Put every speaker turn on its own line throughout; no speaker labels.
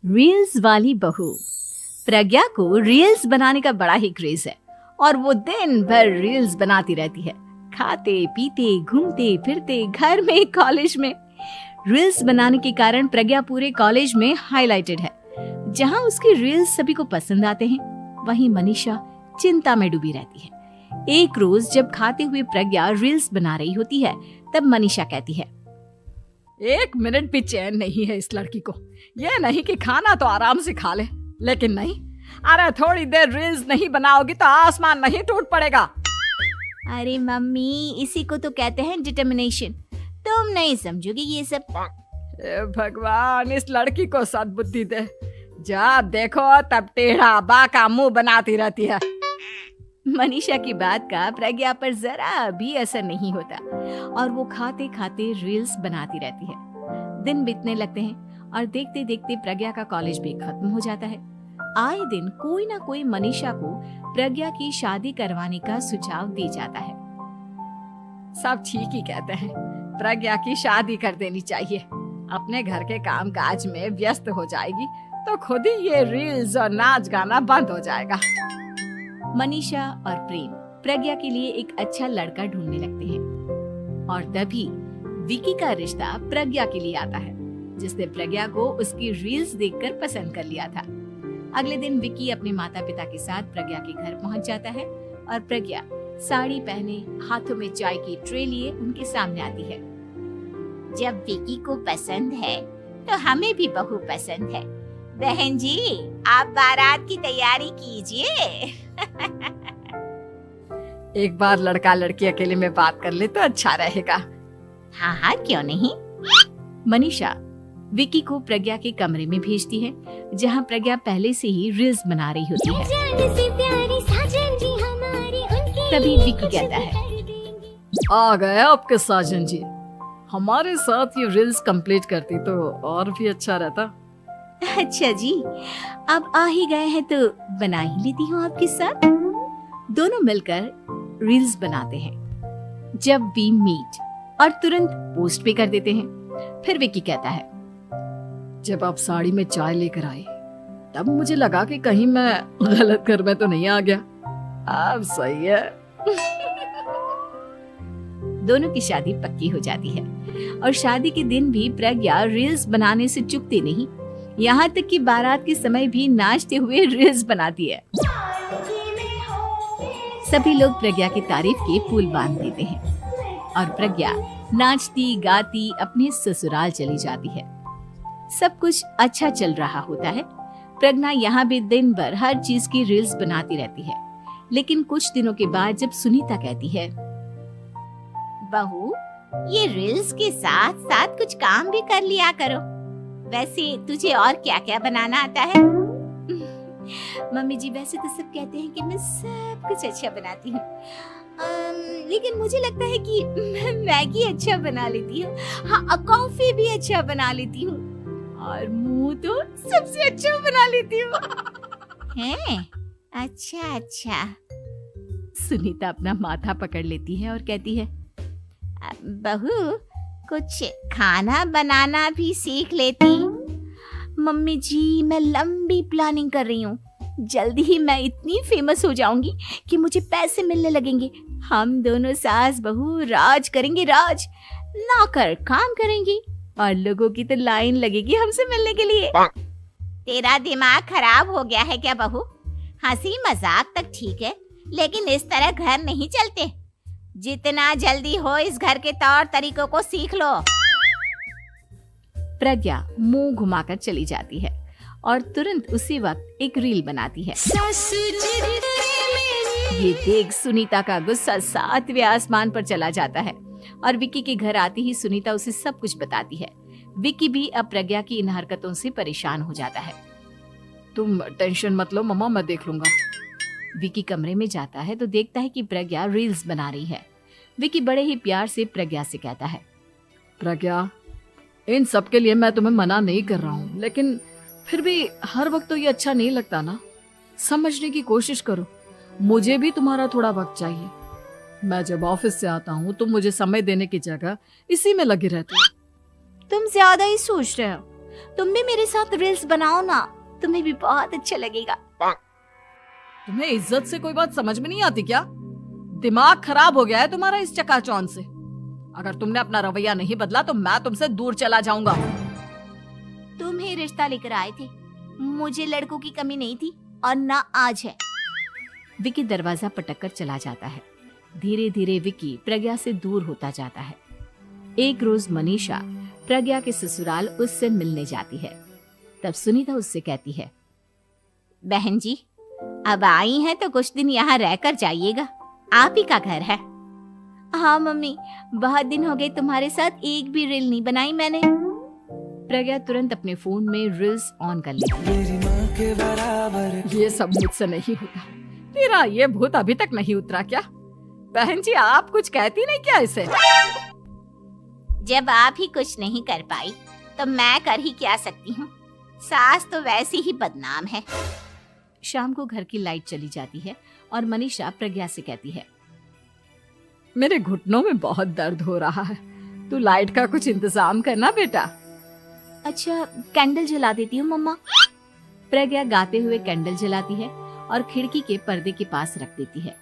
Reels वाली बहू। प्रज्ञा को रील्स बनाने का बड़ा ही क्रेज है और वो दिन भर रील्स बनाती रहती है, खाते पीते घूमते फिरते, घर में कॉलेज में। रील्स बनाने के कारण प्रज्ञा पूरे कॉलेज में हाईलाइटेड है। जहां उसकी रील्स सभी को पसंद आते हैं, वहीं मनीषा चिंता में डूबी रहती है। एक रोज जब खाते हुए प्रज्ञा रील्स बना रही होती है, तब मनीषा कहती है,
एक मिनट भी चैन नहीं है इस लड़की को। ये नहीं कि खाना तो आराम से खा ले, लेकिन नहीं, अरे थोड़ी देर रील्स नहीं बनाओगी तो आसमान नहीं टूट पड़ेगा।
अरे मम्मी, इसी को तो कहते हैं डिटर्मिनेशन। तुम नहीं समझोगी ये सब।
ए भगवान, इस लड़की को सद्बुद्धि दे। जब देखो तब टेढ़ा बाका मुंह बनाती रहती है।
मनीषा की बात का प्रज्ञा पर जरा भी असर नहीं होता और वो खाते खाते रील्स बनाती रहती है। दिन बीतने लगते हैं और देखते देखते प्रज्ञा का कॉलेज भी खत्म हो जाता है। आए दिन कोई ना कोई मनीषा को प्रज्ञा की शादी करवाने का सुझाव दे जाता है।
सब ठीक ही कहते हैं, प्रज्ञा की शादी कर देनी चाहिए। अपने घर के काम काज में व्यस्त हो जाएगी तो खुद ही ये रील्स और नाच गाना बंद हो जाएगा।
मनीषा और प्रेम प्रज्ञा के लिए एक अच्छा लड़का ढूंढने लगते हैं और तभी विकी का रिश्ता प्रज्ञा के लिए आता है, जिसने प्रज्ञा को उसकी रील्स देखकर पसंद कर लिया था। अगले दिन विकी अपने माता पिता के साथ प्रज्ञा के घर पहुंच जाता है और प्रज्ञा साड़ी पहने हाथों में चाय की ट्रे लिए उनके सामने आती है।
जब विकी को पसंद है तो हमें भी बहू पसंद है। बहन जी, आप बारात की तैयारी कीजिए।
एक बार लड़का लड़की अकेले में बात कर ले तो अच्छा रहेगा।
हाँ हाँ, क्यों नहीं।
मनीषा विकी को प्रज्ञा के कमरे में भेजती है, जहां प्रज्ञा पहले से ही रील्स बना रही होती है। तभी विकी कहता है,
आ गए आपके साजन जी। हमारे साथ ये रील्स कंप्लीट करती तो और भी अच्छा रहता।
अच्छा जी, अब आ ही गए हैं तो बना ही लेती हूँ आपके साथ। दोनों मिलकर रील्स बनाते हैं। जब वी मीट और तुरंत पोस्ट भी कर देते हैं। फिर विकी कहता है,
जब आप साड़ी में चाय लेकर आई तब मुझे लगा कि कहीं मैं गलत घर में तो नहीं आ गया। अब सही है।
दोनों की शादी पक्की हो जाती है और शादी के दिन भी प्रज्ञा रील्स बनाने से चूकती नहीं। यहाँ तक कि बारात के समय भी नाचते हुए रील्स बनाती है। सभी लोग प्रज्ञा की तारीफ के पुल बांध देते हैं और प्रज्ञा नाचती गाती अपने ससुराल चली जाती है। सब कुछ अच्छा चल रहा होता है। प्रज्ञा यहाँ भी दिन भर हर चीज की रील्स बनाती रहती है। लेकिन कुछ दिनों के बाद जब सुनीता कहती है,
बहू, ये रील्स के साथ साथ कुछ काम भी कर लिया करो। वैसे तुझे और क्या क्या बनाना आता है?
मम्मी जी, वैसे तो सब कहते हैं कि मैं सब कुछ अच्छा बनाती हूँ, लेकिन मुझे लगता है कि मैं मैगी अच्छा बना लेती हूँ। हाँ, कॉफी भी अच्छा बना लेती हूँ और मुंह तो सबसे अच्छा बना लेती हूँ।
हैं? अच्छा अच्छा।
सुनीता अपना माथा पकड़ लेती है और कहती है,
बहू, कुछ खाना बनाना भी सीख लेती।
मम्मी जी, मैं लंबी प्लानिंग कर रही हूँ। जल्दी ही मैं इतनी फेमस हो जाऊंगी कि मुझे पैसे मिलने लगेंगे। हम दोनों सास बहू राज करेंगे, राज। नौकर काम करेंगी और लोगों की तो लाइन लगेगी हमसे मिलने के लिए।
तेरा दिमाग खराब हो गया है क्या बहू? हंसी मजाक तक ठीक है, लेकिन इस तरह घर नहीं चलते। जितना जल्दी हो इस घर के तौर तरीकों को सीख लो।
प्रज्ञा मुंह घुमाकर चली जाती है और तुरंत उसी वक्त एक रील बनाती है। ये देख सुनीता का गुस्सा 7वें आसमान पर चला जाता है और विकी के घर आती ही सुनीता उसे सब कुछ बताती है। विकी भी अब प्रज्ञा की इन हरकतों से परेशान हो जाता है।
तुम टेंशन मत लो मम्मा, मैं देख लूंगा।
विकी कमरे में जाता है तो देखता है कि प्रज्ञा रील्स बना रही है। विकी बड़े ही प्यार से प्रज्ञा से कहता है,
प्रज्ञा, इन सब के लिए मैं तुम्हें मना नहीं कर रहा हूँ, लेकिन फिर भी हर वक्त तो ये अच्छा नहीं लगता ना। समझने की कोशिश करो, मुझे भी तुम्हारा थोड़ा वक्त चाहिए। मैं जब ऑफिस से आता हूँ तो मुझे समय देने की जगह इसी में लगी रहती है।
तुम ज्यादा ही सोच रहे हो। तुम भी मेरे साथ रील्स बनाओ ना, तुम्हें भी बहुत अच्छा लगेगा।
तुम्हें इज्जत से कोई बात समझ में नहीं आती क्या? दिमाग खराब हो गया है तुम्हारा इस चकाचौंध से। अगर तुमने अपना रवैया नहीं बदला तो मैं तुमसे दूर चला जाऊंगा।
तुम ही रिश्ता लेकर आए थे, मुझे लड़कों की कमी नहीं थी और ना आज है।
विकी दरवाजा पटक कर चला जाता है। धीरे धीरे विकी प्रज्ञा से दूर होता जाता है। एक रोज मनीषा प्रज्ञा के ससुराल उससे मिलने जाती है। तब सुनीता उससे कहती है,
बहन जी, अब आई हैं तो कुछ दिन यहाँ रहकर जाइएगा, आप ही का घर है। हाँ मम्मी, बहुत दिन हो गए तुम्हारे साथ एक भी रील नहीं बनाई मैंने।
प्रज्ञा तुरंत अपने फोन में रील्स ऑन कर लेती है।
ये सब मुझसे नहीं होता। तेरा ये भूत अभी तक नहीं उतरा क्या? बहन जी, आप कुछ कहती नहीं क्या इसे?
जब आप ही कुछ नहीं कर पाई तो मैं कर ही क्या सकती हूँ। सास तो वैसी ही बदनाम है।
शाम को घर की लाइट चली जाती है और मनीषा प्रज्ञा से कहती है,
मेरे घुटनों में बहुत दर्द हो रहा है, तू लाइट का कुछ इंतजाम करना बेटा।
अच्छा, कैंडल जला देती हूँ मम्मा। प्रज्ञा गाते हुए कैंडल जलाती है और खिड़की के पर्दे के पास रख देती है।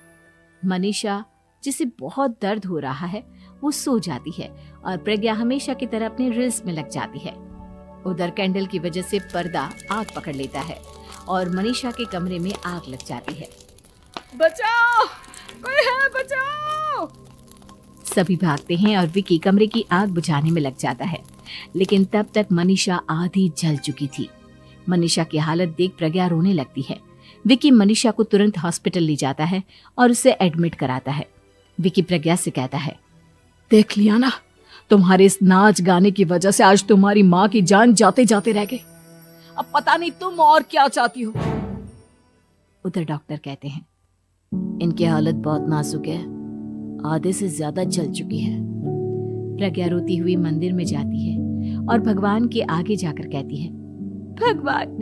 मनीषा, जिसे बहुत दर्द हो रहा है, वो सो जाती है और प्रज्ञा हमेशा की तरह अपने रील्स में लग जाती है। उधर कैंडल की वजह से पर्दा आग पकड़ लेता है और मनीषा के कमरे में आग लग जाती है।
बचाओ, कोई है, बचाओ।
सभी भागते हैं और विकी कमरे की आग बुझाने में लग जाता है, लेकिन तब तक मनीषा आधी जल चुकी थी। मनीषा की हालत देख प्रज्ञा रोने लगती है। विकी मनीषा को तुरंत हॉस्पिटल ले जाता है और उसे एडमिट कराता है। विकी प्रज्ञा से कहता है,
देख लिया ना, तुम्हारे इस नाच गाने की वजह से आज तुम्हारी माँ की जान जाते जाते रह गई। अब पता नहीं तुम और क्या चाहती हो।
उधर डॉक्टर कहते हैं, इनकी हालत बहुत नाजुक है, आधे से ज्यादा जल चुकी है। प्रज्ञा रोती हुई मंदिर में जाती है और भगवान के आगे जाकर कहती है, भगवान,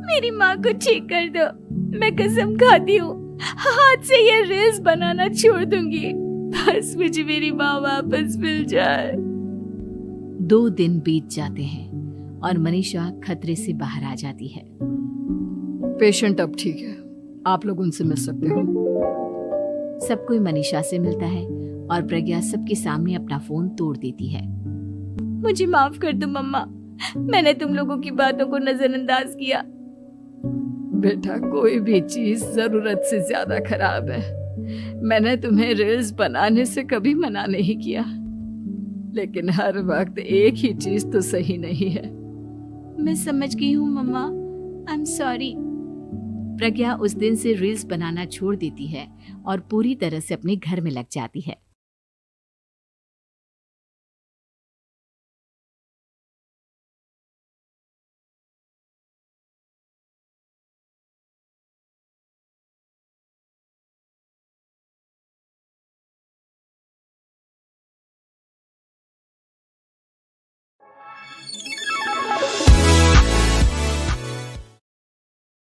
मेरी माँ को ठीक कर दो। मैं कसम खाती हूँ, हाथ से ये रील्स बनाना छोड़ दूंगी। बस मुझे मेरी माँ वापस मिल जाए। 2 दिन बीत जाते हैं और मनीषा खतरे से बाहर आ जाती है।
पेशेंट अब ठीक है, आप लोग उनसे मिल सकते हो।
सब कोई मनीषा से मिलता है और प्रज्ञा सबके सामने अपना फोन तोड़ देती है। मुझे माफ कर दो मम्मा, मैंने तुम लोगों की बातों को नजरअंदाज किया।
बेटा, कोई भी चीज जरूरत से ज्यादा खराब है। मैंने तुम्हें रील्स बनाने से कभी मना नहीं किया, लेकिन हर वक्त एक ही चीज तो सही नहीं है।
मैं समझ गई हूँ मम्मा, आई एम सॉरी। प्रज्ञा उस दिन से रील्स बनाना छोड़ देती है और पूरी तरह से अपने घर में लग जाती है।